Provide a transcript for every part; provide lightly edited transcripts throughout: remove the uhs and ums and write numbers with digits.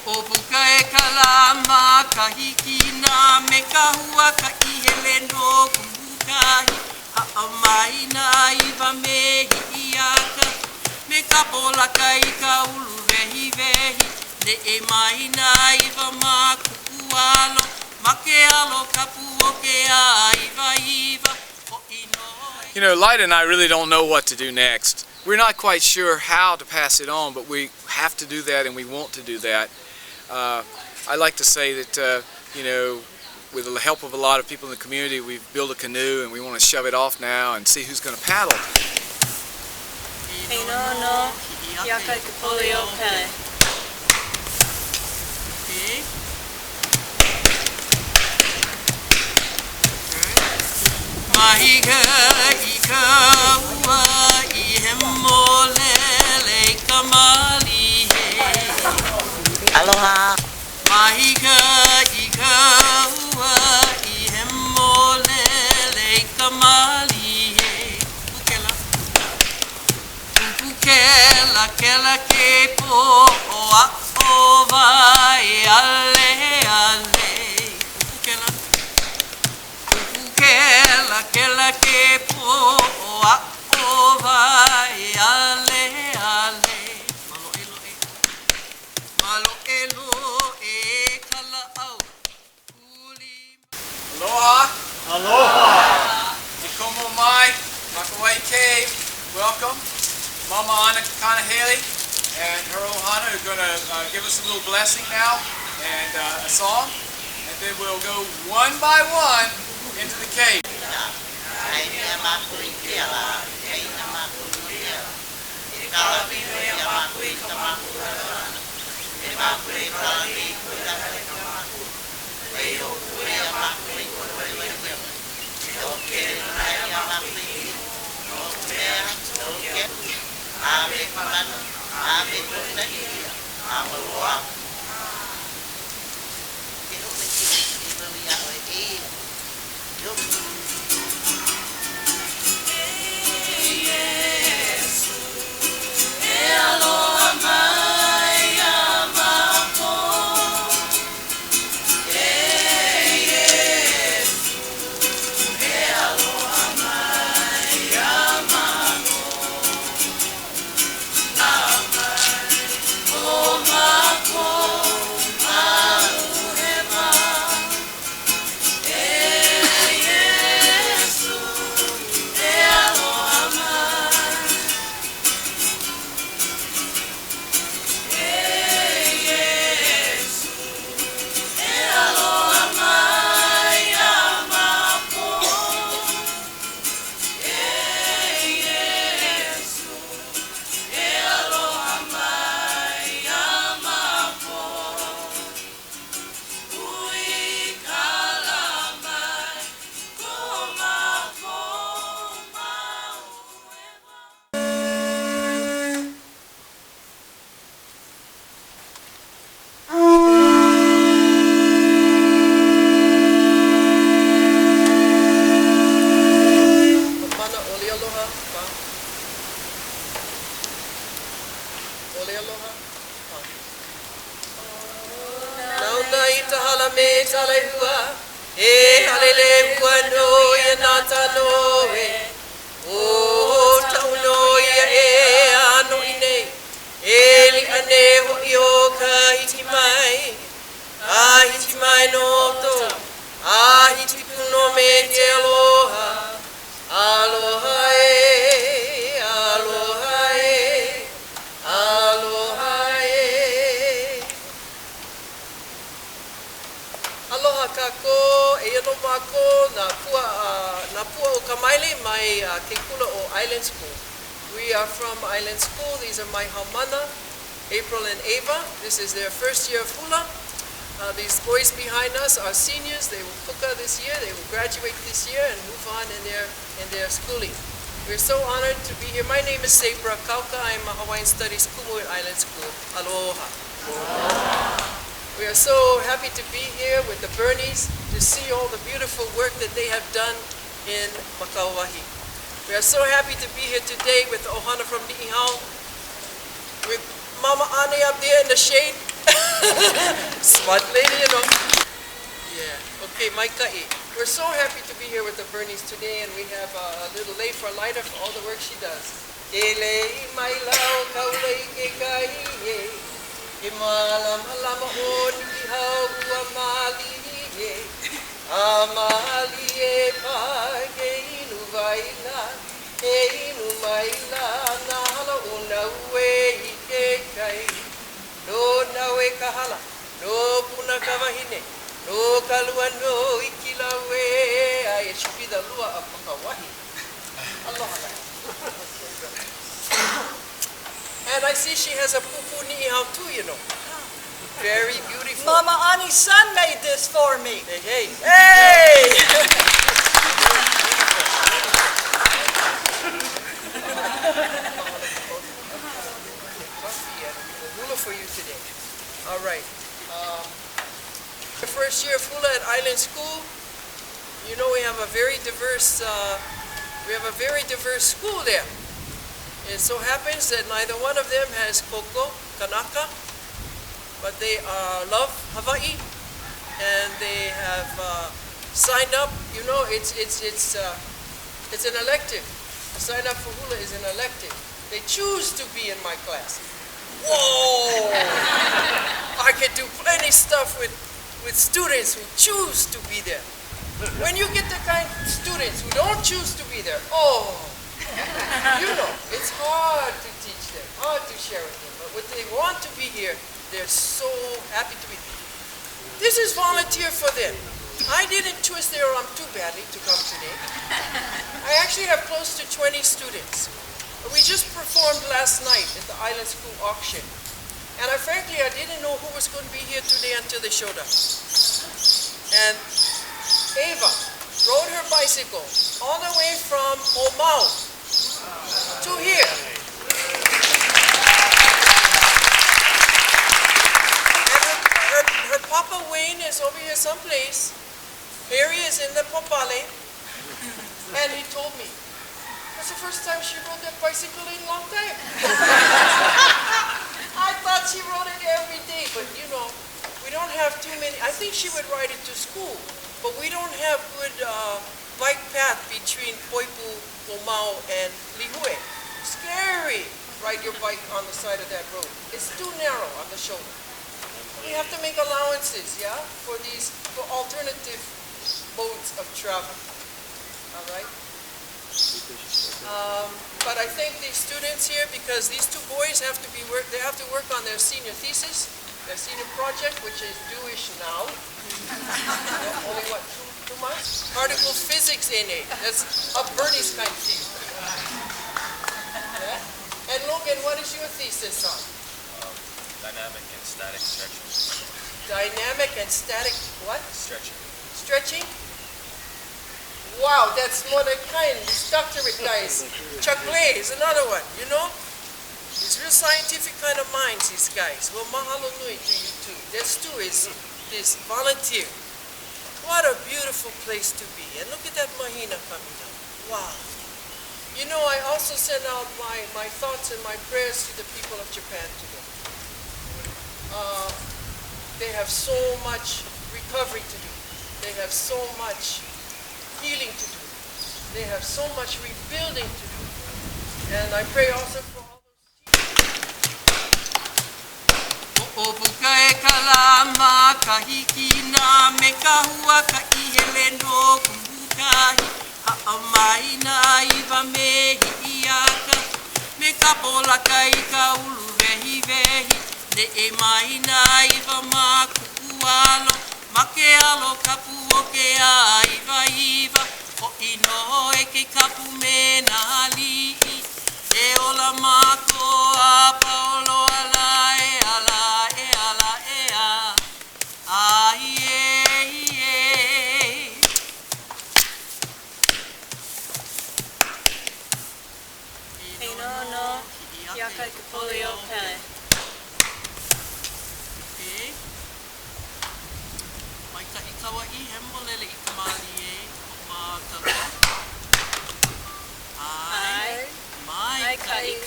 O puka e kalama kahikina me kahua ka ihele no kumukahi Ha'amai na iwa me hi'iaka me kapola ka i ka ulu vehi vehi Ne e mai na iwa ma kukualo ma ke alo kapu o ke a iwa iwa o ino. You know, Lida and I really don't know what to do next. We're not quite sure how to pass it on, but we have to do that and we want to do that. I like to say that, you know, with the help of a lot of people in the community, we've built a canoe and we want to shove it off now and see who's going to paddle. Mahiga I KAUA I hemolele kamali he Aloha. Mahiga I KAUA I hemolele kamali he Pukela kela ke po o a o vai ale ale Kela ke po a o vai ale ale malo elo e kala au uli. Aloha. Aloha. Kumu mai, Makauwahi Cave. Welcome. Mama Ane Kanahele and her ohana are going to give us a little blessing now and a song, and then we'll go one by one into the cave. We are from Island School. These are my haumana, April and Ava. This is their first year of Hula. These boys behind us are seniors. They will puka this year. They will graduate this year and move on in their schooling. We're so honored to be here. My name is Sabra Kauka. I'm a Hawaiian Studies Kumu at Island School. Aloha. We are so happy to be here with the Burneys to see all the beautiful work that they have done in Makauwahi. We are so happy to be here today with the ohana from Niihau, with Mama Ane up there in the shade, Smart lady, you know. Yeah. Okay, Maikai. We're so happy to be here with the Burneys today, and we have a little lei for Lida for all the work she does. Elei mai lau kaulei kekahi e malama o Niihau ua mali e a mali e pa ke inu vaila e inu maila na hala una ue i ke kai no naue kahala no puna kawahine no kalua no ikila we ai e shipida lua a Makauwahi. Aloha. And I see she has a pupu Niihau too, you know. Very beautiful. Mama Ane's son made this for me. Hey, hey. Hey! Coffee and hula for you today. All right. The first year of hula at Island School. You know we have a very diverse school there. It so happens that neither one of them has koko, kanaka, but they love Hawaii, and they have signed up. You know, it's an elective. To sign up for hula is an elective. They choose to be in my class. Whoa! I can do plenty stuff with students who choose to be there. When you get the kind of students who don't choose to be there, oh. You know, it's hard to teach them, hard to share with them. But when they want to be here, they're so happy to be here. This is volunteer for them. I didn't twist their arm too badly to come today. I actually have close to 20 students. We just performed last night at the Island School auction. And frankly, I didn't know who was going to be here today until they showed up. And Ava rode her bicycle all the way from Omau to here. And her Papa Wayne is over here someplace. Here he is in the Popale. And he told me, that's the first time she rode that bicycle in a long time. I thought she rode it every day, but you know, we don't have too many. I think she would ride it to school, but we don't have good bike path between Poipu, Omau, and Lihue. Scary. Ride your bike on the side of that road. It's too narrow on the shoulder. We have to make allowances, yeah, for alternative modes of travel. All right. But I think these students here, because these two boys have to work on their senior thesis, their senior project, which is due-ish now. Only what, two months? Particle physics Ane. That's A Burney's kind of thing. Yeah? And Logan, what is your thesis on? Dynamic and static stretching. Dynamic and static what? Stretching. Stretching? Wow, that's more than kind. These doctorate guys. Chuck Lay is another one, you know? It's real scientific kind of minds, these guys. Well, mahalo nui to you too. That's too is this volunteer. What a beautiful place to be. And look at that mahina coming down. Wow. You know, I also send out my thoughts and my prayers to the people of Japan today. They have so much recovery to do. They have so much healing to do. They have so much rebuilding to do. And I pray also for all those Opuka e kalama kahiki na me kahua ka ihele no kumbukahi ha'amai na iwa mehi iaka me kapola ka ika ulu vehi vehi ne e mai na iwa makukualo make alo kapu o ke a iwa o ino e ke kapu me na li e ola mako a paolo ala e ala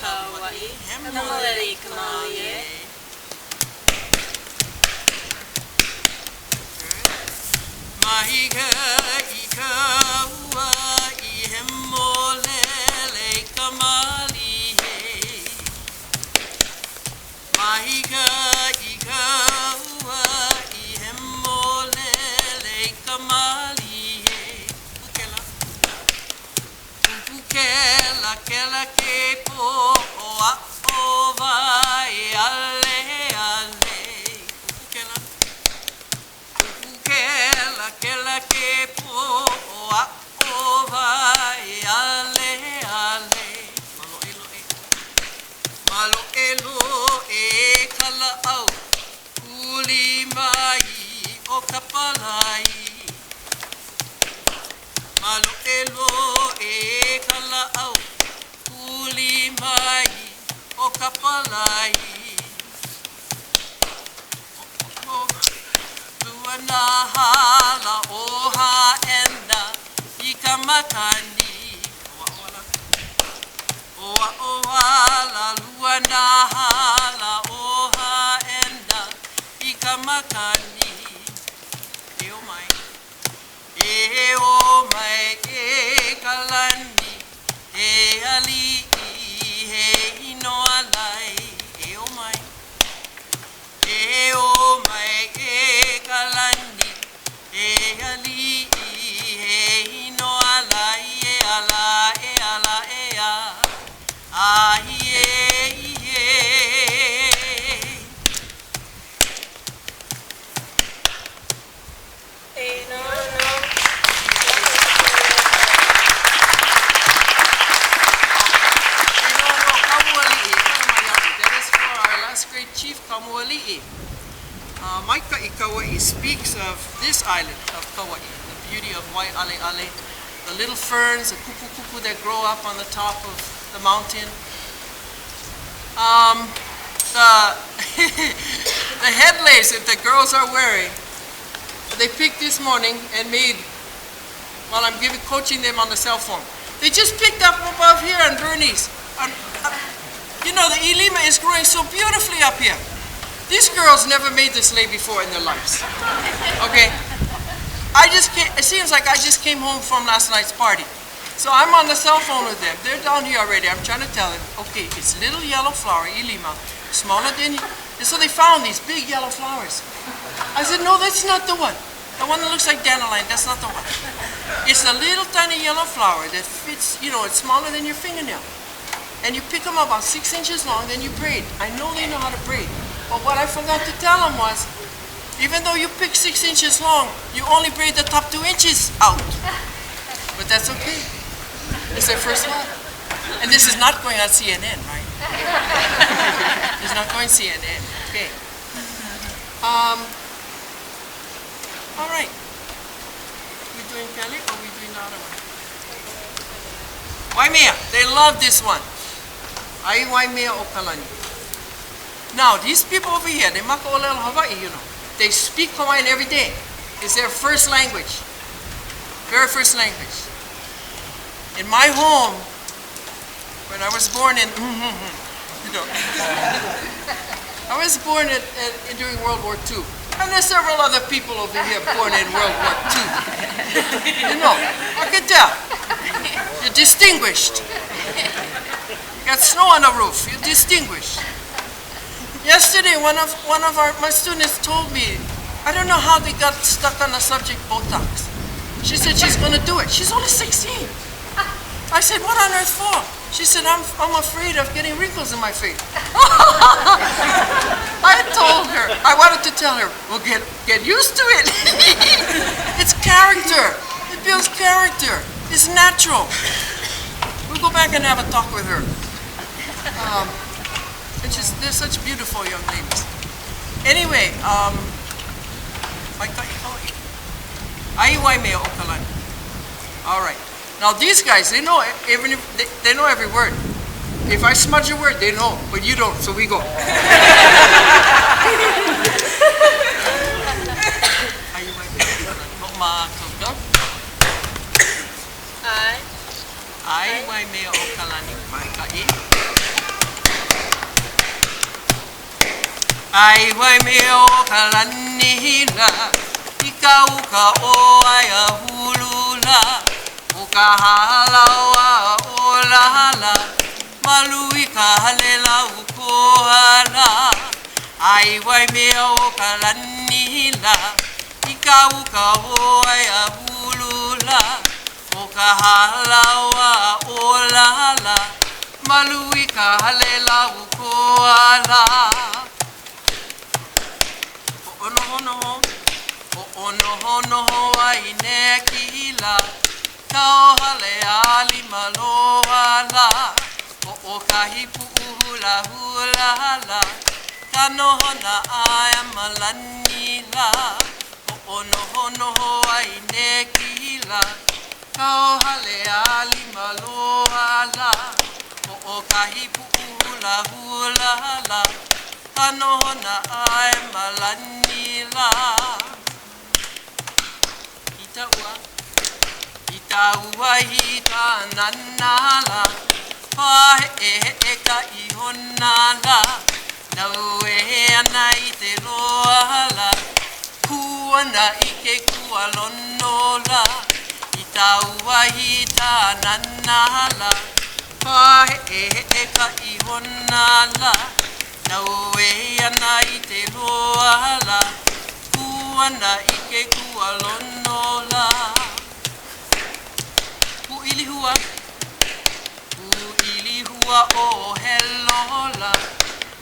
Kauai, Hemolele Kamali. Speaks of this island of Kauai, the beauty of Waialeale, the little ferns, the kupu that grow up on the top of the mountain. The headlace that the girls are wearing, they picked this morning and made while I'm coaching them on the cell phone. They just picked up above here on Burney's. You know, the ilima is growing so beautifully up here. These girls never made this lei before in their lives. Okay? It seems like I just came home from last night's party. So I'm on the cell phone with them. They're down here already. I'm trying to tell them, okay, it's little yellow flower, ilima, smaller than, and so they found these big yellow flowers. I said, no, that's not the one. The one that looks like dandelion, that's not the one. It's a little tiny yellow flower that fits, you know, it's smaller than your fingernail. And you pick them up about 6 inches long, then you braid. I know they know how to braid. But what I forgot to tell them was, even though you pick 6 inches long, you only braid the top 2 inches out. But that's okay. It's their first one. And this is not going on CNN, right? It's not going CNN. Okay. All right. We doing Kelly or we doing the other one? Waimea. They love this one. Ai Waimea o Kalani. Now, these people over here, they Makauwahi Hawaii, you know, they speak Hawaiian every day. It's their first language. Very first language. In my home, when I was born in, you know, I was born during World War II. And there's several other people over here born in World War II. You know, I can tell. You're distinguished. You got snow on the roof. You're distinguished. Yesterday, one of my students told me, I don't know how they got stuck on the subject Botox. She said she's going to do it. She's only 16. I said, what on earth for? She said, I'm afraid of getting wrinkles in my face. I wanted to tell her, well, get used to it. It's character. It builds character. It's natural. We'll go back and have a talk with her. They're such beautiful young ladies. Anyway, all right. Now these guys, they know they know every word. If I smudge a word, they know, but you don't, so we go. Ai wai meo kalani la ikauka o ai Hula o ka Halau o la hala malui ka halela u ko ala Ai wai mea o ka lanila, I ka uka hoa a hulula, o ka halau a olala, malu I ka halela u koala. Ono ai ne kila, kau hale ali maloala, o kahi puhula hula la, kanohona ai malanila, ono ai ne kila, kau hale ali maloala, o kahi puhula hula la, kanohona ai malanila. Itaua hita nanala, pahe ka ihonala, nau ana I te loala, kuana ike kualonola. Itaua hita nanala, pahe ka ihonala, nau ana I te loala, kuana ike kualonola. Uilihua o helola,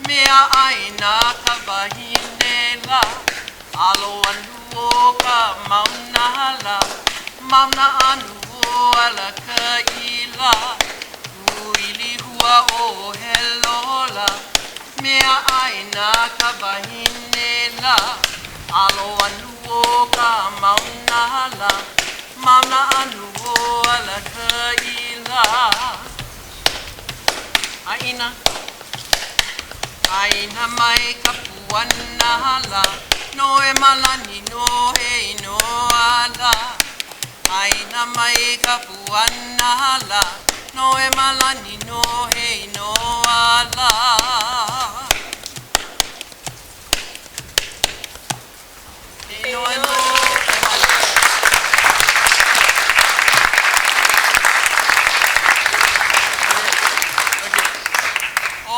mea aina ka wahinela, alo anu o ka maunala, mauna anu o ala ka ila. Uilihua o helola, mea aina ka wahinela, alo anu o ka maunala, mauna anu o ala ka ila. Aina mai ka puana no e malani no e no ala. Aina mai ka puana no e malani no e no ala.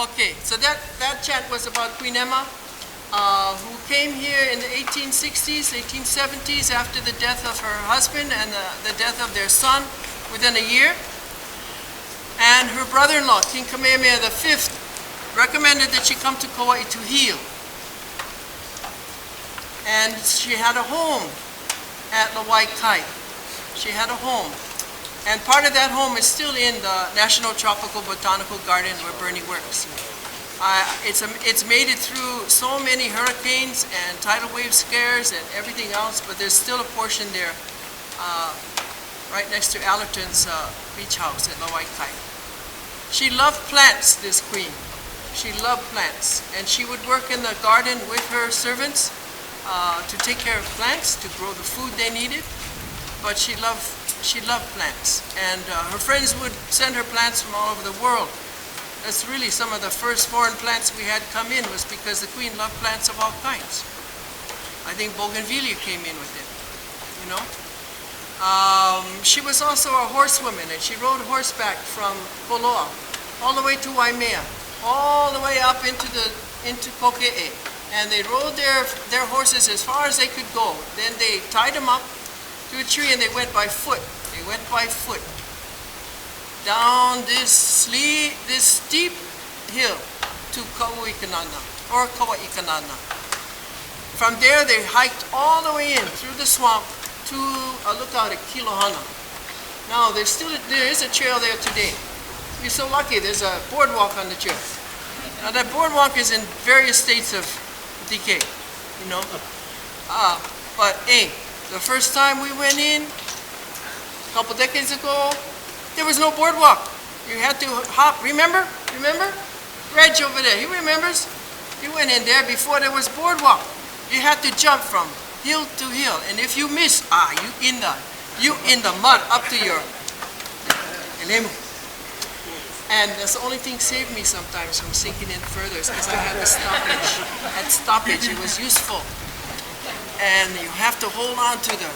Okay, so that chant was about Queen Emma, who came here in the 1860s, 1870s, after the death of her husband and the death of their son within a year. And her brother-in-law, King Kamehameha V, recommended that she come to Kauai to heal. And she had a home at Kauai. She had a home. And part of that home is still in the National Tropical Botanical Garden where Burney works. It's made it through so many hurricanes and tidal wave scares and everything else, but there's still a portion there right next to Allerton's beach house at Kauai. She loved plants, this queen. She loved plants. And she would work in the garden with her servants to take care of plants, to grow the food they needed. But she loved plants, and her friends would send her plants from all over the world. That's really some of the first foreign plants we had come in, was because the queen loved plants of all kinds. I think bougainvillea came in with it, you know. She was also a horsewoman, and she rode horseback from Koloa all the way to Waimea, all the way up into Koke'e. And they rode their horses as far as they could go. Then they tied them up to a tree and they went by foot. They went by foot down this steep hill to Kauai, or Kauai. From there they hiked all the way in through the swamp to a lookout at Kilohana. Now there is a trail there today. We're so lucky, there's a boardwalk on the trail. Now that boardwalk is in various states of decay, you know. But hey, the first time we went in, a couple decades ago, there was no boardwalk. You had to hop, remember? Reg over there, he remembers. He went in there before there was boardwalk. You had to jump from hill to hill, and if you miss, you in the mud up to your elemu. And that's the only thing saved me sometimes from sinking in further, because I had the stoppage. At stoppage, it was useful. And you have to hold on to the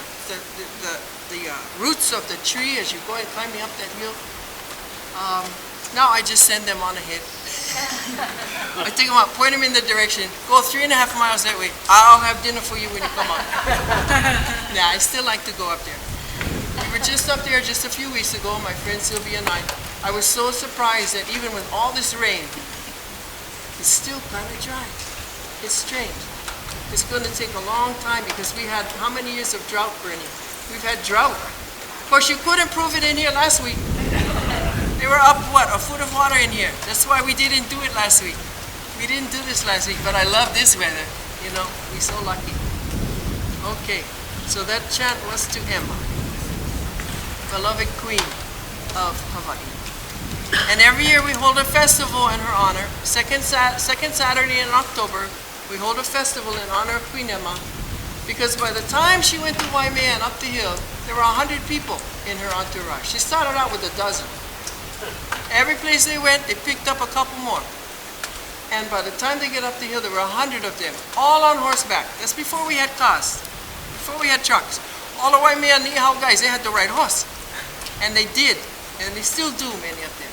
roots of the tree as you're going climbing up that hill. Now I just send them on ahead. I take them out, point them in the direction, go 3.5 miles that way. I'll have dinner for you when you come up. Nah, I still like to go up there. We were just up there just a few weeks ago, my friend Sylvia and I was so surprised that even with all this rain, it's still kind of dry. It's strange. It's going to take a long time because we had how many years of drought, Bernie? We've had drought. Of course, you couldn't prove it in here last week. They were up, what, a foot of water in here. That's why we didn't do it last week. We didn't do this last week, but I love this weather. You know, we're so lucky. Okay, so that chant was to Emma, beloved queen of Hawaii. And every year we hold a festival in her honor. Second Saturday in October, we hold a festival in honor of Queen Emma, because by the time she went to Waimea and up the hill, there were 100 people in her entourage. She started out with a dozen. Every place they went, they picked up a couple more. And by the time they get up the hill, there were 100 of them, all on horseback. That's before we had cars, before we had trucks. All the Waimea and Niihau guys, they had to ride horse. And they did, and they still do, many of them.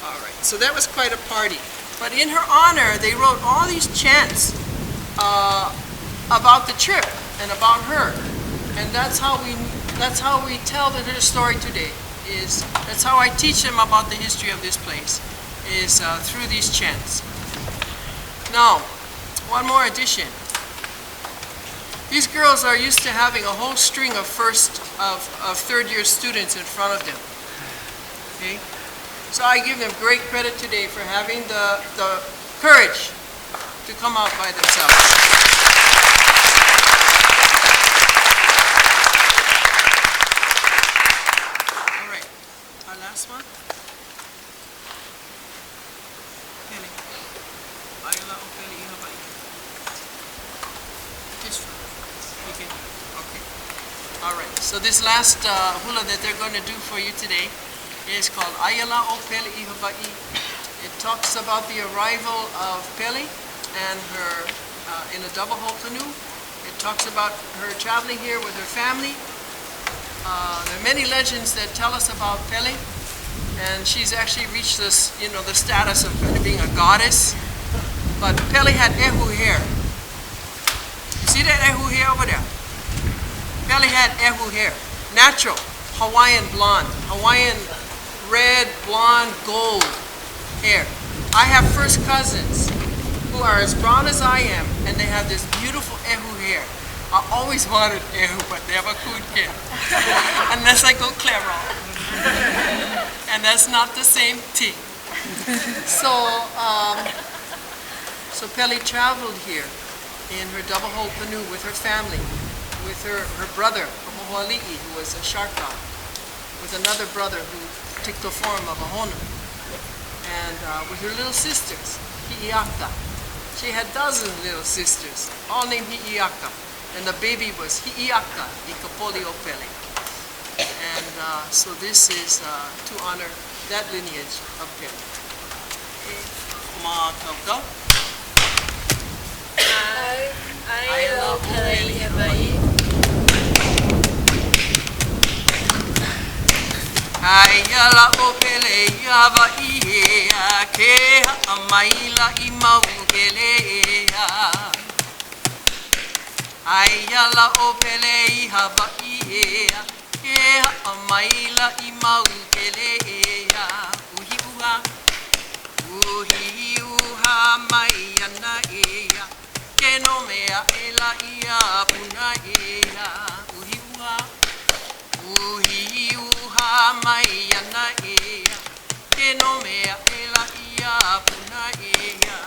All right, so that was quite a party. But in her honor, they wrote all these chants about the trip and about her. And that's how we tell her story today. That's how I teach them about the history of this place, is through these chants. Now, one more addition. These girls are used to having a whole string of third-year students in front of them. Okay? So I give them great credit today for having the courage to come out by themselves. Last one. Pele. Ayala o pele iha bai. This one. Okay. All right. So this last hula that they're going to do for you today is called Ayala o pele iha bai. It talks about the arrival of Pele and her in a double hull canoe. It talks about her traveling here with her family. There are many legends that tell us about Pele. And she's actually reached this, the status of kind of being a goddess. But Pele had ehu hair. You see that ehu hair over there? Pele had ehu hair. Natural, Hawaiian blonde, Hawaiian red, blonde, gold hair. I have first cousins who are as brown as I am, and they have this beautiful ehu hair. I always wanted ehu, but never could get. Unless I go clever. And that's not the same thing. So Pele traveled here in her double hull canoe with her family, with her brother, Homohoali'i, who was a shark god, with another brother who took the form of a honu, and with her little sisters, Hi'iaka. She had dozens of little sisters, all named Hi'iaka, and the baby was Hi'iaka, the Kapoli o Pele. And so this is to honor that lineage of Pele. Makauwahi. Ayala o Pele iha bai. Ayala o Pele iha bai, ke ha'amaila I maukelea. Ayala o Pele iha bai, ke ha'amaila I maukelea. Uhi uha mai ana ea, ke no mea ela ia puna ea. Uhi uha mai ana ea, ke no mea ela ia puna ea.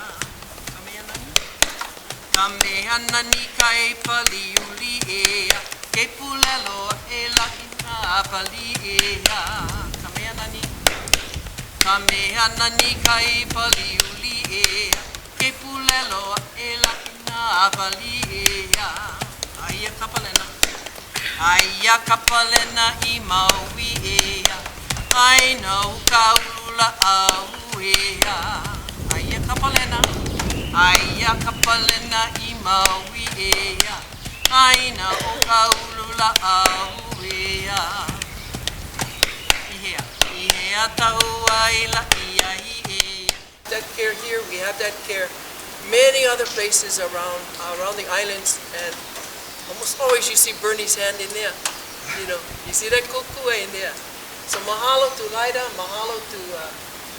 Kamea nani kai pali uli ea, ke pulelo ela ina pali ea. Kamea nani. Kamea nani kai pali uli ea, ke pulelo ela ina pali ea. Aia kapalena. Aia kapalena I maui ea, aina ukaulula au ea. Aia kapalena. Aia kapalena I maui ea, aina ukaulula au ea. Ihea. That care here, we have that care many other places around the islands, and almost always you see Bernie's hand in there. You know, you see that kukua in there. So mahalo to Lida, mahalo to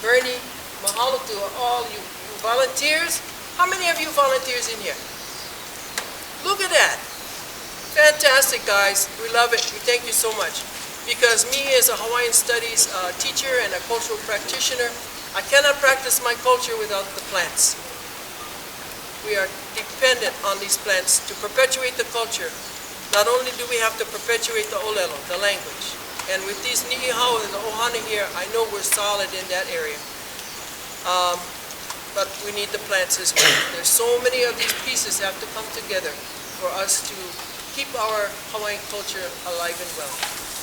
Bernie, mahalo to all you volunteers. How many of you volunteers in here? Look at that. Fantastic, guys. We love it. We thank you so much. Because me as a Hawaiian Studies teacher and a cultural practitioner, I cannot practice my culture without the plants. We are dependent on these plants to perpetuate the culture. Not only do we have to perpetuate the olelo, the language, and with these Niihau and the ohana here, I know we're solid in that area. But we need the plants as well. There's so many of these pieces have to come together for us to keep our Hawaiian culture alive and well.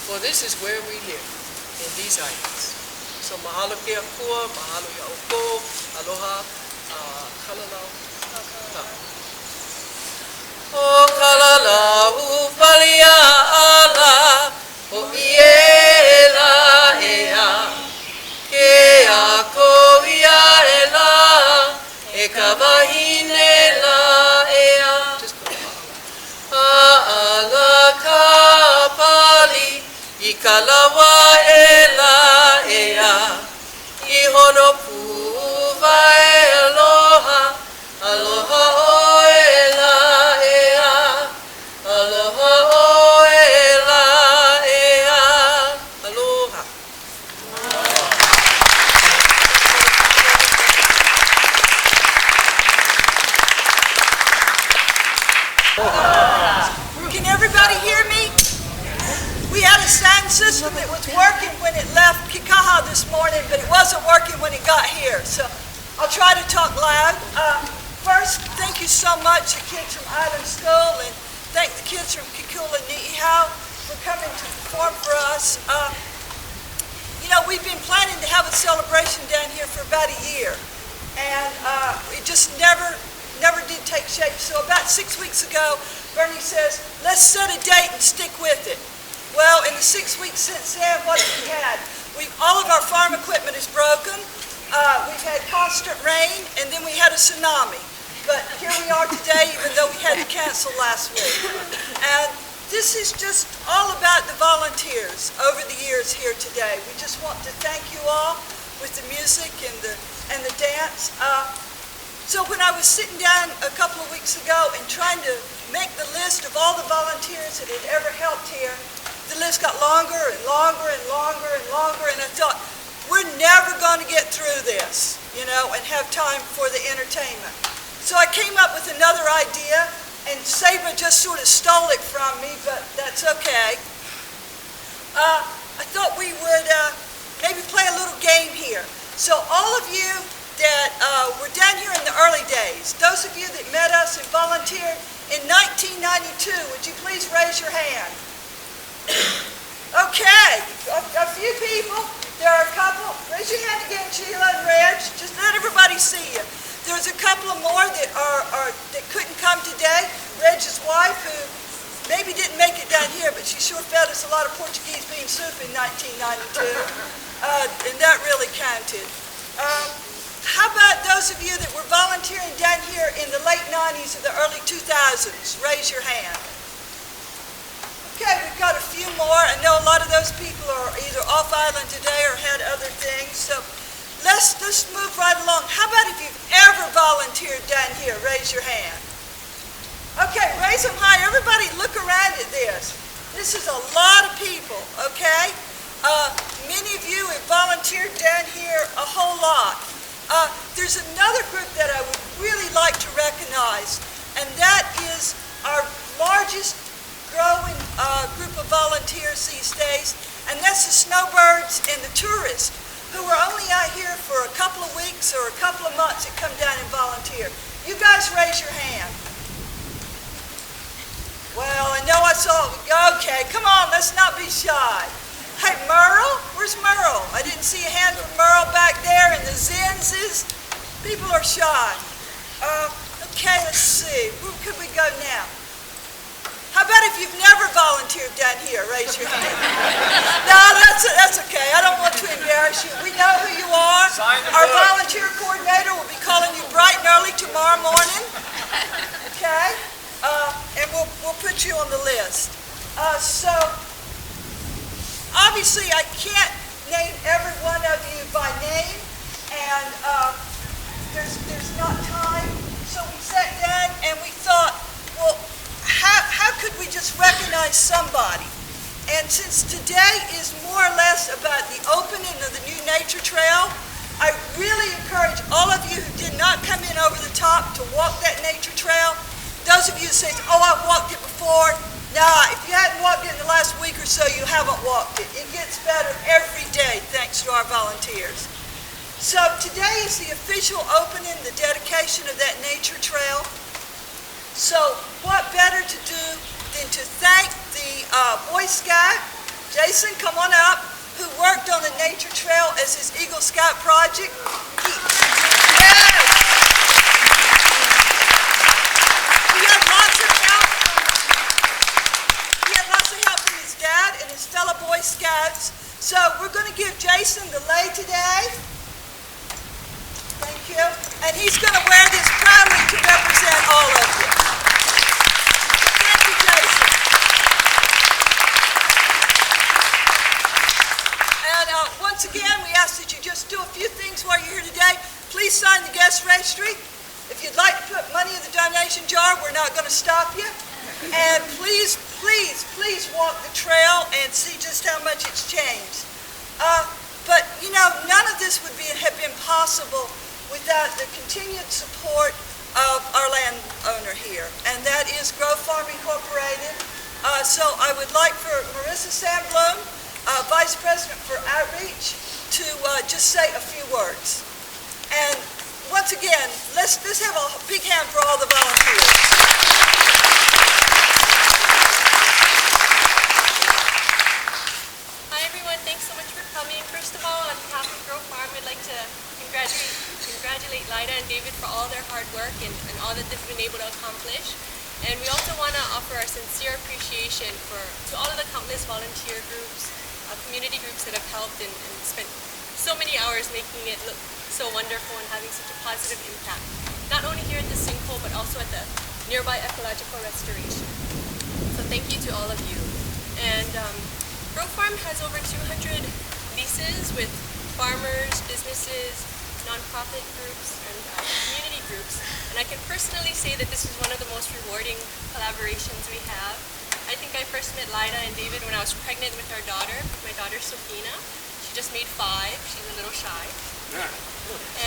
For this is where we live, in these islands. So mahalo ke akua, mahalo ya oko, aloha, kalalau. O kalalau palia ala, o iela ea, ke ako ia ela, e kawahine la ea. Ala ka pali, I kalawa ela ea, I hono puva e aloha, aloha o ela ea, aloha o ela ea, aloha. Can everybody hear me? We had a sound system that was working when it left Kekaha this morning, but it wasn't working when it got here. So I'll try to talk loud. First, thank you so much, the kids from Island School, and thank the kids from Kikula Niihau for coming to perform for us. You know, we've been planning to have a celebration down here for about a year, and it just never did take shape. So about 6 weeks ago, Bernie says, let's set a date and stick with it. Well, in the 6 weeks since then, what have we had? All of our farm equipment is broken. We've had constant rain, and then we had a tsunami. But here we are today, even though we had to cancel last week. And this is just all about the volunteers over the years here today. We just want to thank you all with the music and the dance. So when I was sitting down a couple of weeks ago and trying to make the list of all the volunteers that had ever helped here, the list got longer and longer and longer and longer, and I thought, we're never going to get through this, you know, and have time for the entertainment. So I came up with another idea, and Sabra just sort of stole it from me, but that's okay. I thought we would maybe play a little game here. So all of you that were down here in the early days, those of you that met us and volunteered in 1992, would you please raise your hand? Okay, a few people. There are a couple. Raise your hand again, Sheila and Reg. Just let everybody see you. There's a couple of more that couldn't come today. Reg's wife, who maybe didn't make it down here, but she sure fed us a lot of Portuguese bean soup in 1992, and that really counted. How about those of you that were volunteering down here in the late 90s or the early 2000s? Raise your hand. Okay, we've got a few more. I know a lot of those people are either off island today or had other things. So let's move right along. How about if you've ever volunteered down here? Raise your hand. Okay, raise them high. Everybody look around at this. This is a lot of people, okay? Many of you have volunteered down here a whole lot. There's another group that I would really like to recognize, and that is our largest growing group of volunteers these days, and that's the snowbirds and the tourists who are only out here for a couple of weeks or a couple of months that come down and volunteer. You guys raise your hand. Well, I know I saw, okay, come on, let's not be shy. Hey, Merle, where's Merle? I didn't see a hand from Merle back there, and the Zinses. People are shy. Okay, let's see, where could we go now? How about if you've never volunteered down here? Raise your hand. No, that's okay. I don't want to embarrass you. We know who you are. Our volunteer coordinator will be calling you bright and early tomorrow morning. Okay? And we'll put you on the list. So, obviously, I can't name every one of you by name, and there's not time. So we sat down and we thought, well, how could we just recognize somebody? And since today is more or less about the opening of the new nature trail, I really encourage all of you who did not come in over the top to walk that nature trail. Those of you who say, oh, I've walked it before. Nah, if you hadn't walked it in the last week or so, you haven't walked it. It gets better every day thanks to our volunteers. So today is the official opening, the dedication of that nature trail. So what better to do than to thank the Boy Scout, Jason, come on up, who worked on the nature trail as his Eagle Scout project. He had lots of help. He had lots of help from his dad and his fellow Boy Scouts. So we're going to give Jason the lei today. Thank you. And he's going to wear this proudly to represent all of you. Thank you, Jason. And once again, we ask that you just do a few things while you're here today. Please sign the guest registry. If you'd like to put money in the donation jar, we're not going to stop you. And please, please, please walk the trail and see just how much it's changed. But, you know, none of this would have been possible without the continued support of our landowner here, and that is Grove Farm Incorporated. So I would like for Marissa Sandblom, Vice President for Outreach, to just say a few words. And once again, let's have a big hand for all the volunteers. Hi everyone, thanks so much for coming. First of all, on behalf of Grove Farm, I'd like to congratulate Lida and David for all their hard work and all that they've been able to accomplish. And we also want to offer our sincere appreciation to all of the countless volunteer groups, community groups that have helped and spent so many hours making it look so wonderful and having such a positive impact, not only here at the Sinkhole, but also at the nearby ecological restoration. So thank you to all of you. And Grove Farm has over 200 leases with farmers, businesses, nonprofit groups, and community groups. And I can personally say that this is one of the most rewarding collaborations we have. I think I first met Lida and David when I was pregnant with my daughter Sophina. She just made 5. She's a little shy.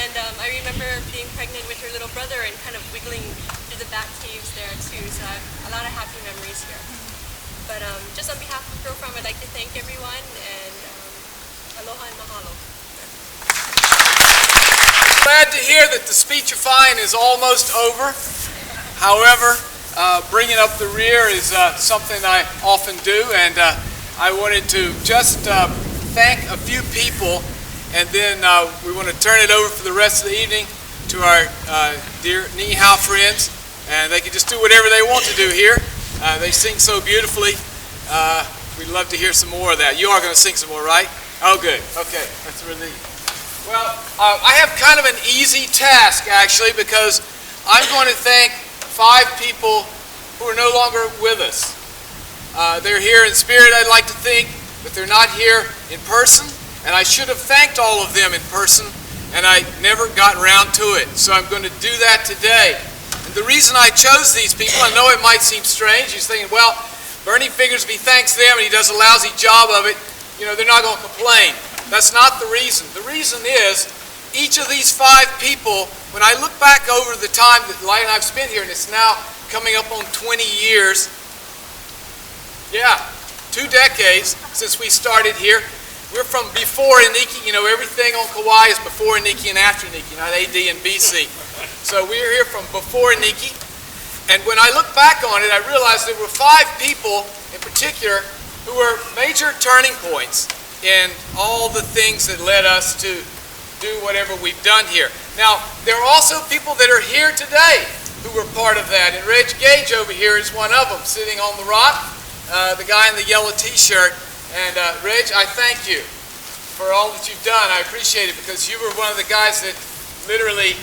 And I remember being pregnant with her little brother and kind of wiggling through the back caves there too. So I have a lot of happy memories here. But just on behalf of Grove Farm, I'd like to thank everyone and aloha and mahalo. Glad to hear that the speechifying is almost over. However, bringing up the rear is something I often do, and I wanted to just thank a few people, and then we want to turn it over for the rest of the evening to our dear Niihau friends, and they can just do whatever they want to do here. They sing so beautifully. We'd love to hear some more of that. You are going to sing some more, right? Oh, good. Okay, that's a relief. Well, I have kind of an easy task, actually, because I'm going to thank 5 people who are no longer with us. They're here in spirit, I'd like to think, but they're not here in person, and I should have thanked all of them in person, and I never got around to it, so I'm going to do that today. And the reason I chose these people, I know it might seem strange, you're thinking, well, Bernie figures if he thanks them and he does a lousy job of it, you know, they're not going to complain. That's not the reason. The reason is, each of these 5 people, when I look back over the time that Lida and I've spent here, and it's now coming up on 20 years, yeah, 2 decades since we started here. We're from before Iniki, you know, everything on Kauai is before Iniki and after Iniki, not AD and BC. So we're here from before Iniki. And when I look back on it, I realized there were 5 people in particular who were major turning points in all the things that led us to do whatever we've done here. Now, there are also people that are here today who were part of that. And Reg Gage over here is one of them, sitting on the rock, the guy in the yellow t-shirt. And Reg, I thank you for all that you've done. I appreciate it because you were one of the guys that literally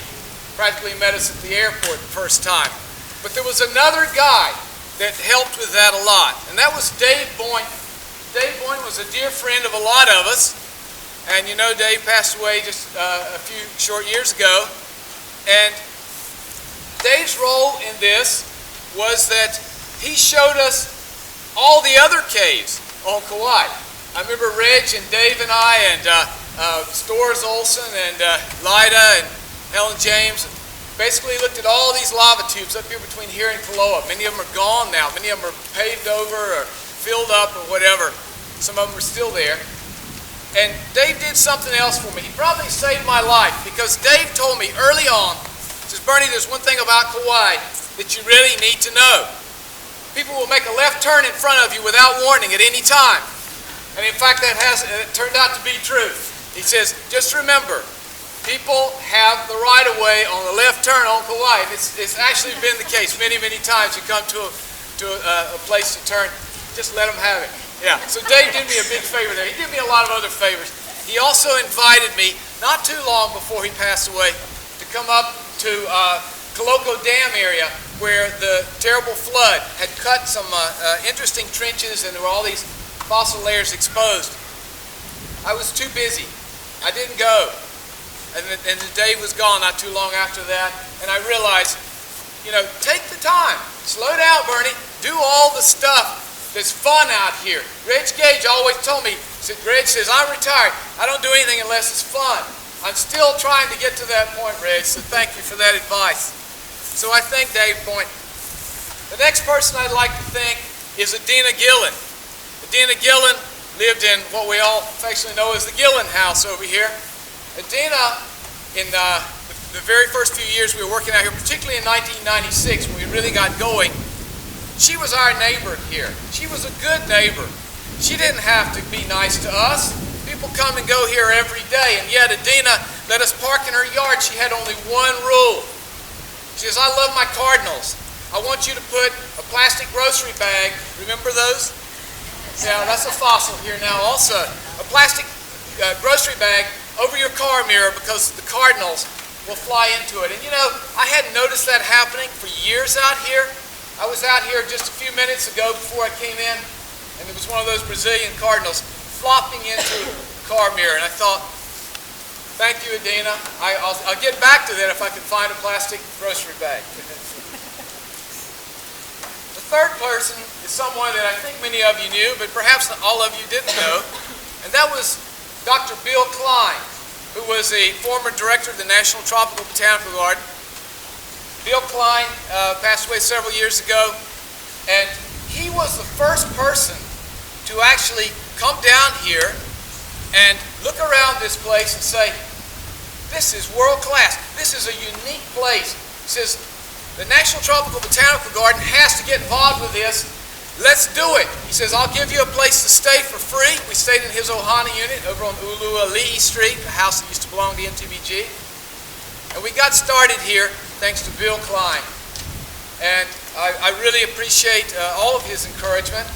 practically met us at the airport the first time. But there was another guy that helped with that a lot, and that was Dave Boynton. Dave Boynton was a dear friend of a lot of us, and you know Dave passed away just a few short years ago. And Dave's role in this was that he showed us all the other caves on Kauai. I remember Reg and Dave and I and Stores Olson and Lida and Helen James basically looked at all these lava tubes up here between here and KAUA. Many of them are gone now. Many of them are paved over or filled up or whatever. Some of them are still there. And Dave did something else for me. He probably saved my life because Dave told me early on, he says, Bernie, there's one thing about Kauai that you really need to know. People will make a left turn in front of you without warning at any time. And in fact, it turned out to be true. He says, just remember, people have the right-of-way on the left turn on Kauai. It's actually been the case many, many times. You come to a place to turn, just let them have it. Yeah, so Dave did me a big favor there. He did me a lot of other favors. He also invited me, not too long before he passed away, to come up to Koloko Dam area where the terrible flood had cut some interesting trenches and there were all these fossil layers exposed. I was too busy. I didn't go. And the day was gone not too long after that. And I realized, you know, take the time. Slow down, Bernie. Do all the stuff that's fun out here. Reg Gage always told me, Reg says, I'm retired. I don't do anything unless it's fun. I'm still trying to get to that point, Reg, so thank you for that advice. So I thank Dave Boynton. The next person I'd like to thank is Adena Gillin. Adena Gillin lived in what we all affectionately know as the Gillin house over here. Adena, in the very first few years we were working out here, particularly in 1996 when we really got going, she was our neighbor here. She was a good neighbor. She didn't have to be nice to us. People come and go here every day, and yet Adena let us park in her yard. She had only one rule. She says, I love my cardinals. I want you to put a plastic grocery bag, remember those? Yeah, that's a fossil here now also. A plastic grocery bag over your car mirror because the cardinals will fly into it. And you know, I hadn't noticed that happening for years out here. I was out here just a few minutes ago before I came in, and there was one of those Brazilian cardinals flopping into the car mirror. And I thought, thank you, Adena. I'll get back to that if I can find a plastic grocery bag. The third person is someone that I think many of you knew, but perhaps all of you didn't know, and that was Dr. Bill Klein, who was a former director of the National Tropical Botanical Garden. Bill Klein passed away several years ago, and he was the first person to actually come down here and look around this place and say, this is world class. This is a unique place. He says, the National Tropical Botanical Garden has to get involved with this. Let's do it. He says, I'll give you a place to stay for free. We stayed in his Ohana unit over on Uluali'i Street, a house that used to belong to NTBG. And we got started here thanks to Bill Klein. And I really appreciate all of his encouragement.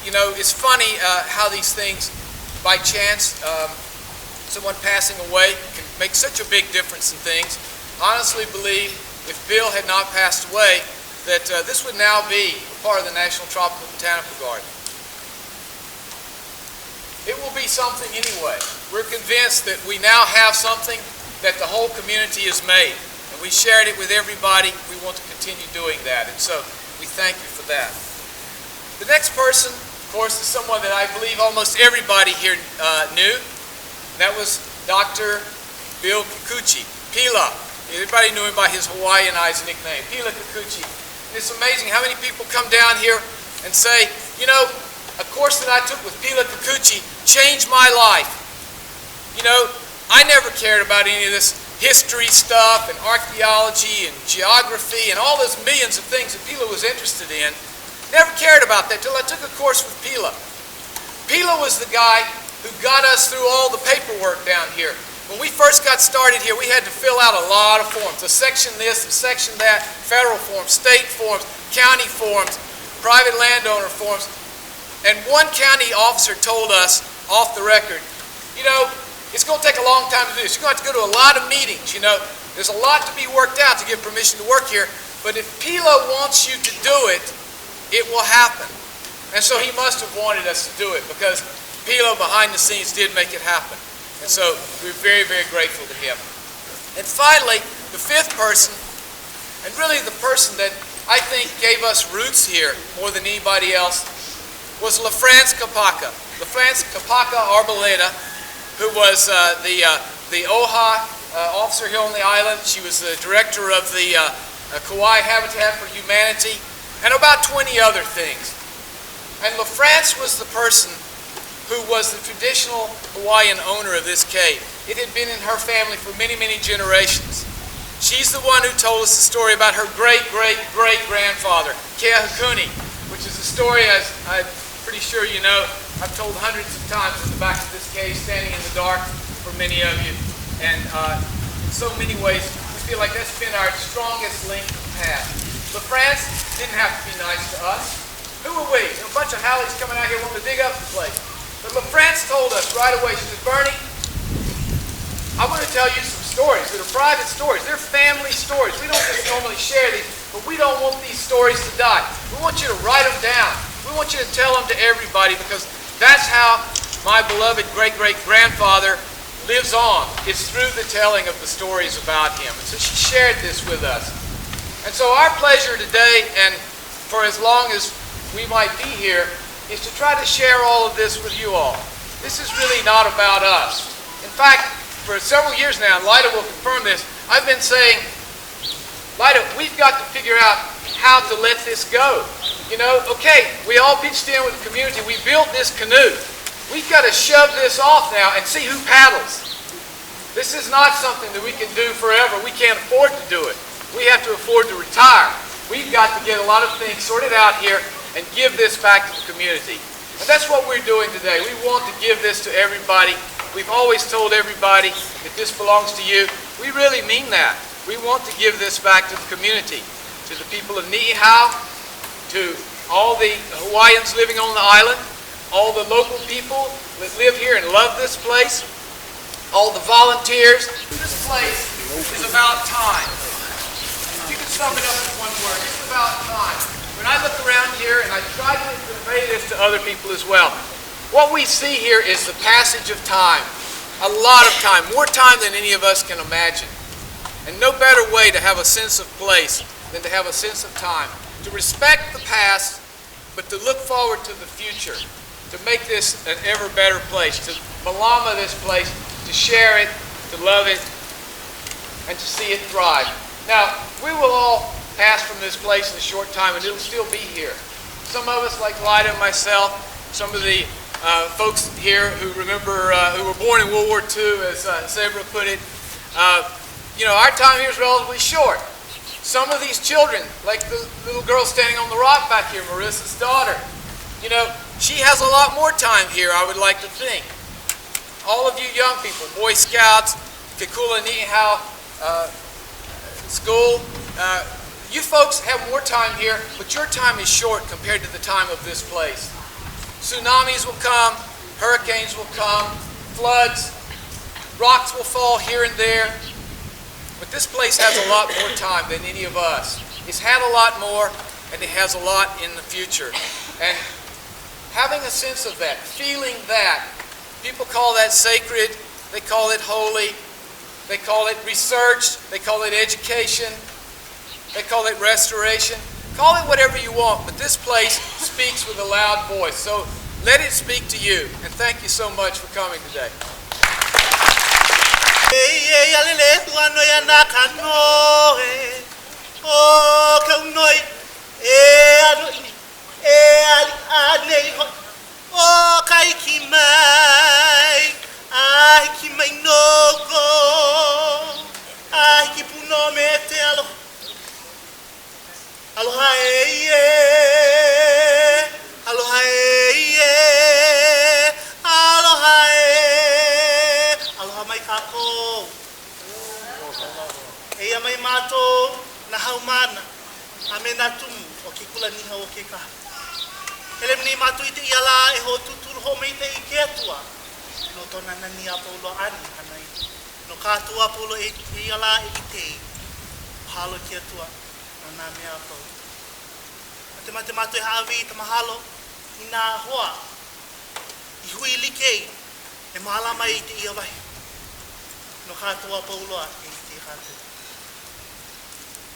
You know, it's funny how these things, by chance, someone passing away can make such a big difference in things. I honestly believe if Bill had not passed away, that this would now be part of the National Tropical Botanical Garden. It will be something anyway. We're convinced that we now have something that the whole community has made. And we shared it with everybody. We want to continue doing that. And so we thank you for that. The next person, of course, is someone that I believe almost everybody here knew. That was Dr. Bill Kikuchi, Pila. Everybody knew him by his Hawaiianized nickname, Pila Kikuchi. And it's amazing how many people come down here and say, you know, a course that I took with Pila Kikuchi changed my life. You know, I never cared about any of this history stuff and archaeology and geography and all those millions of things that Pila was interested in. Never cared about that till I took a course with Pila. Pila was the guy who got us through all the paperwork down here. when we first got started here, we had to fill out a lot of forms. A section this, a section that, federal forms, state forms, county forms, private landowner forms. And one county officer told us, off the record, you know, it's going to take a long time to do this. You're going to have to go to a lot of meetings, you know. There's a lot to be worked out to get permission to work here. But if Pila wants you to do it, it will happen. And so he must have wanted us to do it because Pila behind the scenes did make it happen. And so we're very, very grateful to him. And finally, the fifth person, and really the person that I think gave us roots here more than anybody else, was LaFrance LaFrance Kapaka-Arboleda, who was the OHA officer here on the island. She was the director of the Kauai Habitat for Humanity, and about 20 other things. And LaFrance was the person who was the traditional Hawaiian owner of this cave. It had been in her family for many, many generations. She's the one who told us the story about her great-great-great-grandfather, Kekaha, which is a story, as I'm pretty sure you know, I've told hundreds of times in the back of this cave, standing in the dark for many of you. And in so many ways, we feel like that's been our strongest link to the past. LaFrance didn't have to be nice to us. Who were we? A bunch of Hallies coming out here wanting to dig up the place. But LaFrance told us right away, she said, Bernie, I want to tell you some stories that are private stories. They're family stories. We don't just normally share these, but we don't want these stories to die. We want you to write them down. We want you to tell them to everybody because that's how my beloved great-great-grandfather lives on. It's through the telling of the stories about him. And so she shared this with us. And so our pleasure today, and for as long as we might be here, is to try to share all of this with you all. This is really not about us. In fact, for several years now, and Lida will confirm this, I've been saying, Lida, we've got to figure out how to let this go. You know, okay, we all pitched in with the community. We built this canoe. We've got to shove this off now and see who paddles. This is not something that we can do forever. We can't afford to do it. We have to afford to retire. We've got to get a lot of things sorted out here and give this back to the community. And that's what we're doing today. We want to give this to everybody. We've always told everybody that this belongs to you. We really mean that. We want to give this back to the community, to the people of Niihau, to all the Hawaiians living on the island, all the local people that live here and love this place, all the volunteers. This place is about time. You can sum it up in one word. It's about time. When I look around here, and I try to convey this to other people as well, what we see here is the passage of time. A lot of time, more time than any of us can imagine. And no better way to have a sense of place than to have a sense of time. To respect the past, but to look forward to the future. To make this an ever better place. To malama this place. To share it. To love it. And to see it thrive. Now, we will all pass from this place in a short time, and it'll still be here. Some of us, like Lida and myself, some of the folks here who remember, who were born in World War II, as Sabra put it, you know, our time here is relatively short. Some of these children, like the little girl standing on the rock back here, Marissa's daughter, you know, she has a lot more time here, I would like to think. All of you young people, Boy Scouts, Kula Niihau School, you folks have more time here, but your time is short compared to the time of this place. Tsunamis will come, hurricanes will come, floods, rocks will fall here and there. But this place has a lot more time than any of us. It's had a lot more, and it has a lot in the future. And having a sense of that, feeling that, people call that sacred, they call it holy, they call it research, they call it education, they call it restoration. Call it whatever you want, but this place speaks with a loud voice. So let it speak to you. And thank you so much for coming today. Aloha aloha aloha aloha mai kako me nā tumu o ke kula Niihau o Kekaha. Hele mni mātu i te iala e ho tuturu ho mei te i ke atua. No tona nani a paulo ani hanai. No kātua paulo e iala e i te halo ke atua. No nā mea pau. Te mate mātu e haawi ta mahalo i nā hoa. I hui likei e mahalama i te ia wahi. No kātua pauloa e i te kātua.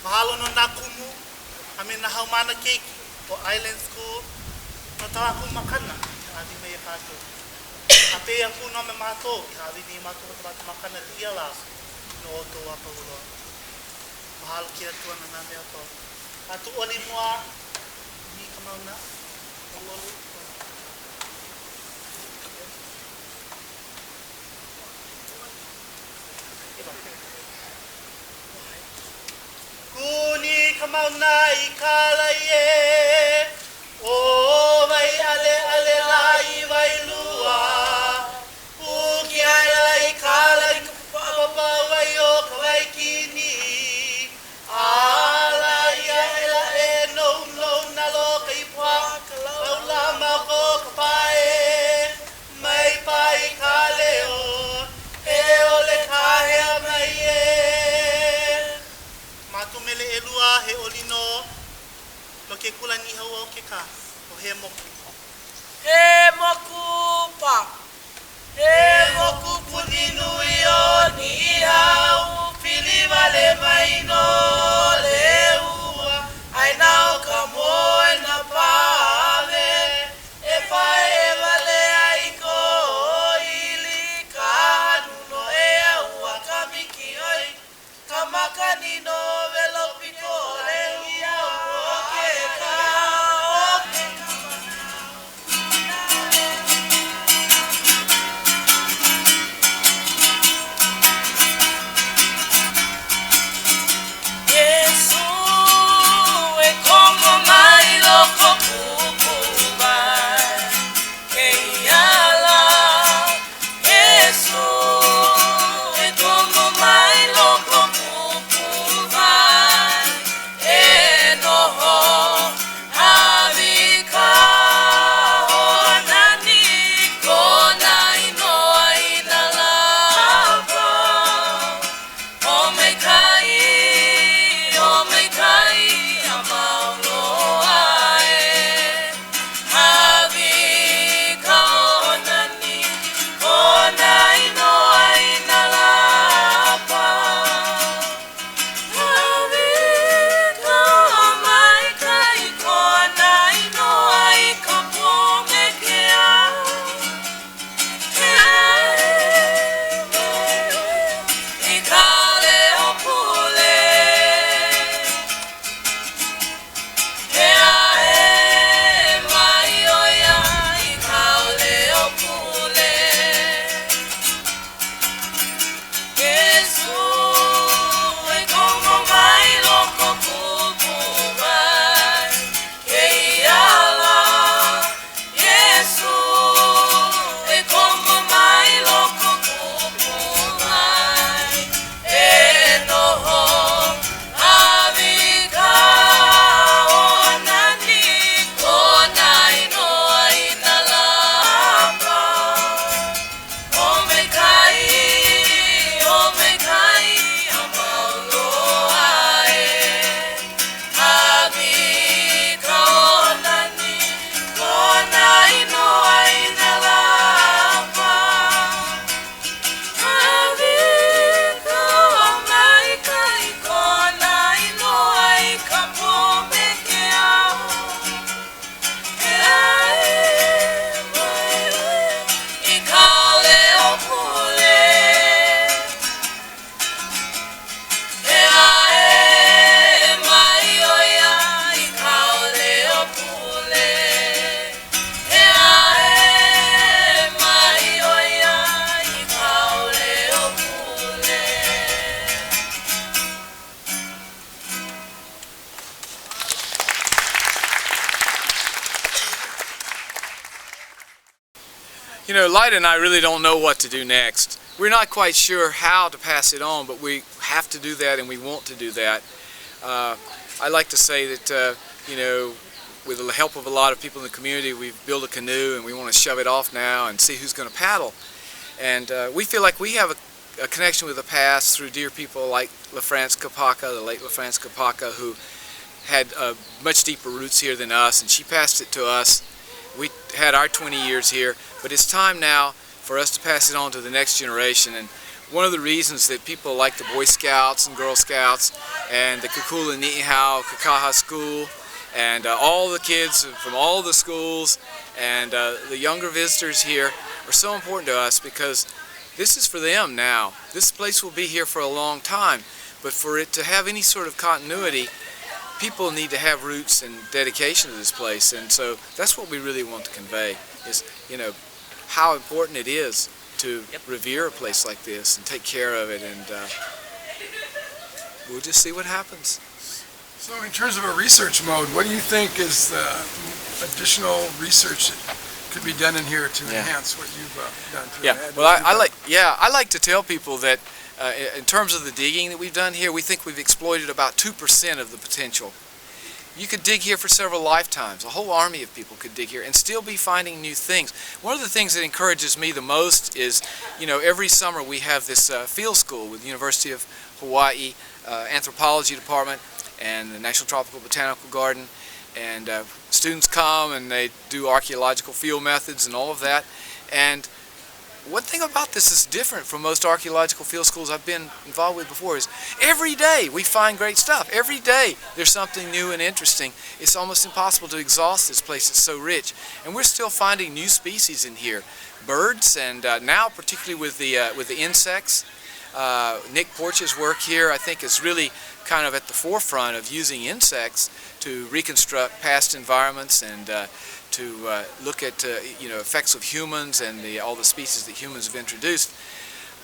Mahalo no nā Kumu, a me nā haumana keiki o Island School, no tāku makana, i hawi mei a kātua. A pēia ku no me mātou, i hawi ni mātou o tāku makana te ia la, no o tō a pauloa. Mahalo ki atua na nā mea pau. Kātu oli mua, ni kamauna, o olu. Kuni kamauna i kālai e, o vai ale ale lai vai lua. Uki ala i kālai kapapa vai o kawai kini. Ala ia ela e no na lo kai pua, lau la mako kapae, mai pai ka leo, e ole kahea mai e. Mātu mele e lua he olino no ke kula Niihau o Kekaha o he moku. He moku pa. He moku puni nui o Niihau. Pili vale mai no le ua. Ai nao ka moe na pāwe. E pae e vale ai ko ili. Ka hanu no e aua ka miki oi. Ka makani no velo piko le ia o Kekaha. Yesu e como mai loko kukuba e iala. Yesu e como mai loko kukuba e noho havika honani kona inoa inalapa. O me kai a mauloa e havika honani kona inoa inalapa. Havika mai kai kona inoa I kapomekea. I kale hopule. Mai oia I kale hopule. Yesu e como mai loko kukuba e iala. Yesu e como mai loko kukuba e noho havika honani kona inoa inalapa. O me kai a mauloa e havika honani kona inoa inalapa. Havika mai kai kona inoa I kapomekea. I kale hopule. Mai oia I kale hopule. Mai oia I kale hopule. You know, Lida and I really don't know what to do next. We're not quite sure how to pass it on, but we have to do that and we want to do that. I like to say that, you know, with the help of a lot of people in the community, we've built a canoe and we want to shove it off now and see who's going to paddle. And we feel like we have a connection with the past through dear people like LaFrance Kapaka, the late LaFrance Kapaka, who had much deeper roots here than us, and she passed it to us. We had our 20 years here, but it's time now for us to pass it on to the next generation. And one of the reasons that people like the Boy Scouts and Girl Scouts and the Kula Niihau Kekaha school and all the kids from all the schools and the younger visitors here are so important to us, because this is for them now. This place will be here for a long time, but for it to have any sort of continuity, people need to have roots and dedication to this place. And so that's what we really want to convey, is, you know, how important it is to revere a place like this and take care of it, and we'll just see what happens. So in terms of a research mode, what do you think is the additional research that could be done in here to enhance what you've done? I like to tell people that in terms of the digging that we've done here, we think we've exploited about 2% of the potential. You could dig here for several lifetimes. A whole army of people could dig here and still be finding new things. One of the things that encourages me the most is, you know, every summer we have this field school with the University of Hawaii Anthropology Department and the National Tropical Botanical Garden, and students come and they do archaeological field methods and all of that. And one thing about this is different from most archaeological field schools I've been involved with before, is every day we find great stuff. Every day there's something new and interesting. It's almost impossible to exhaust this place. It's so rich. And we're still finding new species in here. Birds, and now particularly with the insects. Nick Porch's work here, I think, is really kind of at the forefront of using insects to reconstruct past environments and to look at you know, effects of humans and all the species that humans have introduced.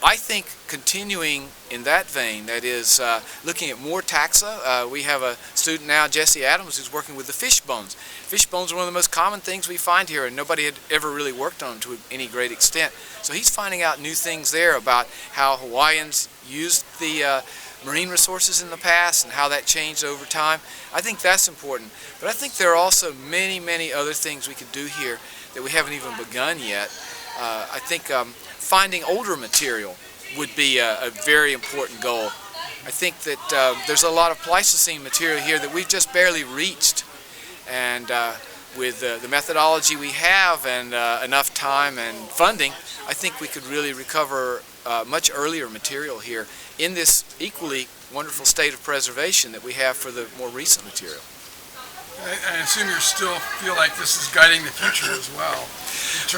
I think continuing in that vein, that is looking at more taxa. We have a student now, Jesse Adams, who's working with the fish bones. Fish bones are one of the most common things we find here, and nobody had ever really worked on them to any great extent. So he's finding out new things there about how Hawaiians used the marine resources in the past and how that changed over time. I think that's important. But I think there are also many, many other things we could do here that we haven't even begun yet. I think finding older material would be a very important goal. I think that there's a lot of Pleistocene material here that we've just barely reached. And with the methodology we have and enough time and funding, I think we could really recover much earlier material here in this equally wonderful state of preservation that we have for the more recent material. I assume you still feel like this is guiding the future as well.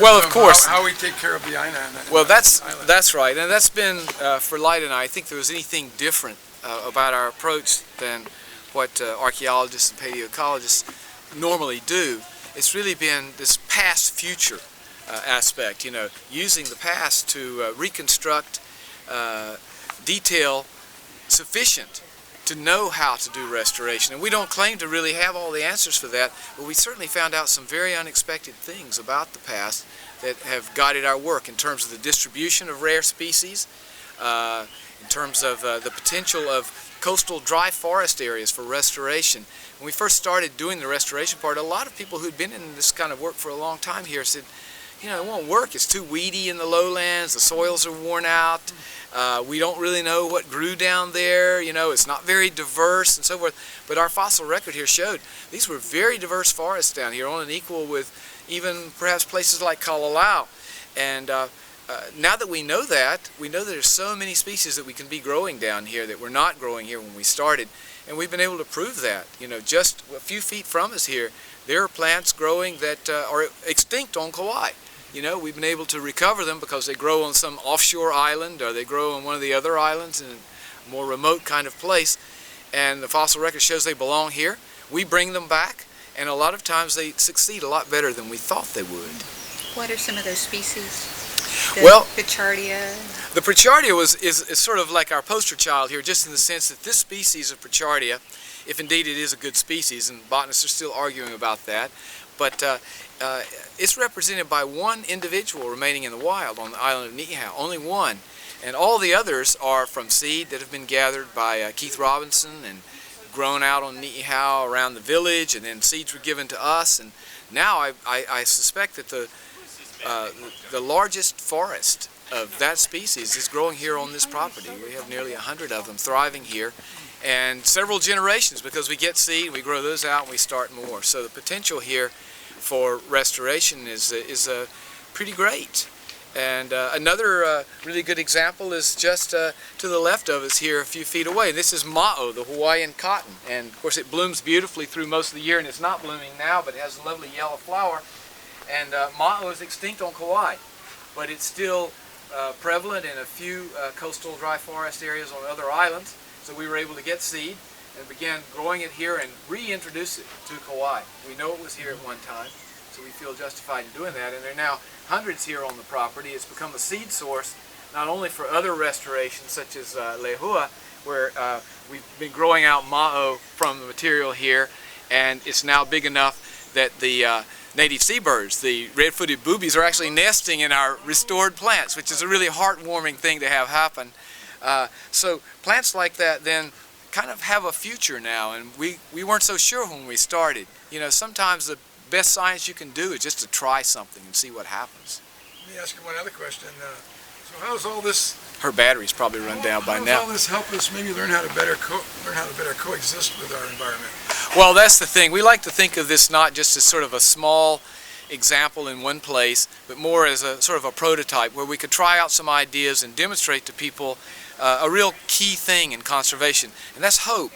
Well, of course. How we take care of the Ane. Well, that's right, and that's been for Lida and I think there was anything different about our approach than what archaeologists and paleoecologists normally do. It's really been this past-future aspect, you know, using the past to reconstruct detail sufficient to know how to do restoration. And we don't claim to really have all the answers for that, but we certainly found out some very unexpected things about the past that have guided our work in terms of the distribution of rare species, in terms of the potential of coastal dry forest areas for restoration. When we first started doing the restoration part, a lot of people who'd been in this kind of work for a long time here said, you know, it won't work. It's too weedy in the lowlands. The soils are worn out. We don't really know what grew down there. You know, it's not very diverse and so forth. But our fossil record here showed these were very diverse forests down here, on an equal with even perhaps places like Halau. And now that we know that there's so many species that we can be growing down here that were not growing here when we started. And we've been able to prove that. You know, just a few feet from us here, there are plants growing that are extinct on Kauai. You know, we've been able to recover them because they grow on some offshore island or they grow on one of the other islands in a more remote kind of place. And the fossil record shows they belong here. We bring them back, and a lot of times they succeed a lot better than we thought they would. What are some of those species? The Pichardia? The Pichardia is sort of like our poster child here, just in the sense that this species of Pichardia, if indeed it is a good species, and botanists are still arguing about that, but it's represented by one individual remaining in the wild on the island of Niihau, only one. And all the others are from seed that have been gathered by Keith Robinson and grown out on Niihau around the village, and then seeds were given to us. And now I suspect that the largest forest of that species is growing here on this property. We have nearly 100 of them thriving here, and several generations, because we get seed, we grow those out, and we start more. So the potential here for restoration is pretty great. And another really good example is just to the left of us here, a few feet away. This is ma'o, the Hawaiian cotton, and of course it blooms beautifully through most of the year, and it's not blooming now, but it has a lovely yellow flower. And ma'o is extinct on Kauai, but it's still prevalent in a few coastal dry forest areas on other islands. So we were able to get seed and began growing it here and reintroduce it to Kauai. We know it was here at one time, so we feel justified in doing that. And there are now hundreds here on the property. It's become a seed source not only for other restorations such as Lehua, where we've been growing out ma'o from the material here, and it's now big enough that the native seabirds, the red-footed boobies, are actually nesting in our restored plants, which is a really heartwarming thing to have happen. So plants like that then kind of have a future now, and we weren't so sure when we started. You know, sometimes the best science you can do is just to try something and see what happens. Let me ask you one other question. So how's all this? Her battery's probably run down by now. How does all this help us maybe learn how to better coexist with our environment? Well, that's the thing. We like to think of this not just as sort of a small example in one place, but more as a sort of a prototype where we could try out some ideas and demonstrate to people a real key thing in conservation, and that's hope.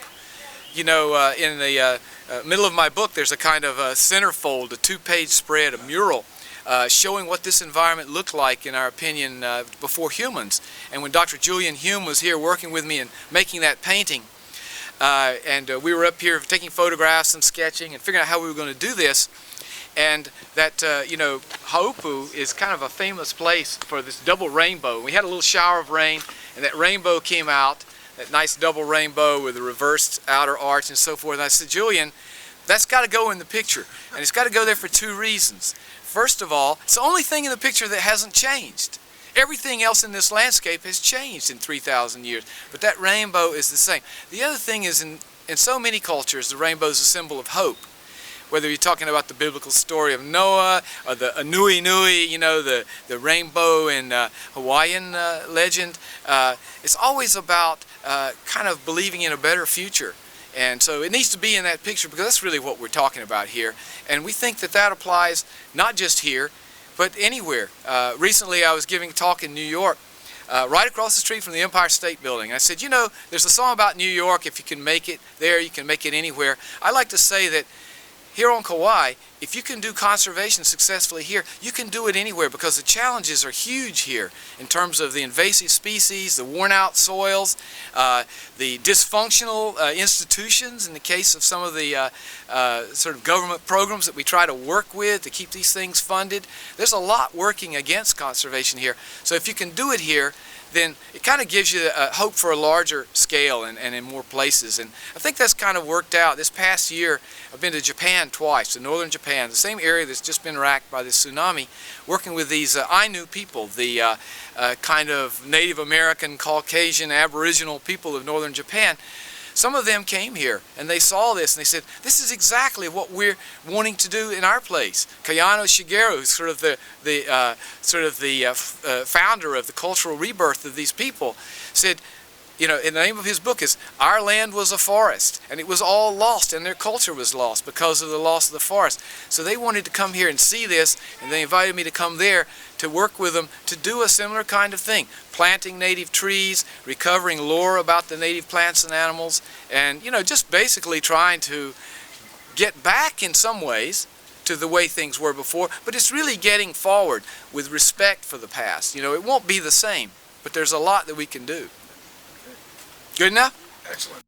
You know, in the middle of my book, there's a kind of a centerfold, a two-page spread, a mural, showing what this environment looked like, in our opinion, before humans. And when Dr. Julian Hume was here working with me and making that painting, and we were up here taking photographs and sketching and figuring out how we were going to do this, and that, you know, Haupu is kind of a famous place for this double rainbow. We had a little shower of rain, and that rainbow came out, that nice double rainbow with a reversed outer arch and so forth. And I said, Julian, that's got to go in the picture, and it's got to go there for two reasons. First of all, it's the only thing in the picture that hasn't changed. Everything else in this landscape has changed in 3,000 years, but that rainbow is the same. The other thing is, in so many cultures, the rainbow is a symbol of hope. Whether you're talking about the biblical story of Noah, or the Nui Nui, you know, the rainbow in Hawaiian legend, it's always about kind of believing in a better future. And so it needs to be in that picture, because that's really what we're talking about here. And we think that that applies not just here, but anywhere. Recently I was giving a talk in New York, right across the street from the Empire State Building. I said, you know, there's a song about New York, if you can make it there, you can make it anywhere. I like to say that here on Kauai, if you can do conservation successfully here, you can do it anywhere, because the challenges are huge here in terms of the invasive species, the worn out soils, the dysfunctional institutions in the case of some of the sort of government programs that we try to work with to keep these things funded. There's a lot working against conservation here. So if you can do it here, then it kind of gives you hope for a larger scale and in more places. And I think that's kind of worked out. This past year, I've been to Japan twice, to northern Japan, the same area that's just been racked by this tsunami, working with these Ainu people, the kind of Native American, Caucasian, Aboriginal people of northern Japan. Some of them came here and they saw this and they said, this is exactly what we're wanting to do in our place. Kayano Shigeru, who's sort of the founder of the cultural rebirth of these people, said, you know, in the name of his book is, Our Land Was a Forest, and it was all lost, and their culture was lost because of the loss of the forest. So they wanted to come here and see this, and they invited me to come there to work with them to do a similar kind of thing. Planting native trees, recovering lore about the native plants and animals, and, you know, just basically trying to get back in some ways to the way things were before, but it's really getting forward with respect for the past. You know, it won't be the same, but there's a lot that we can do. Good enough? Excellent.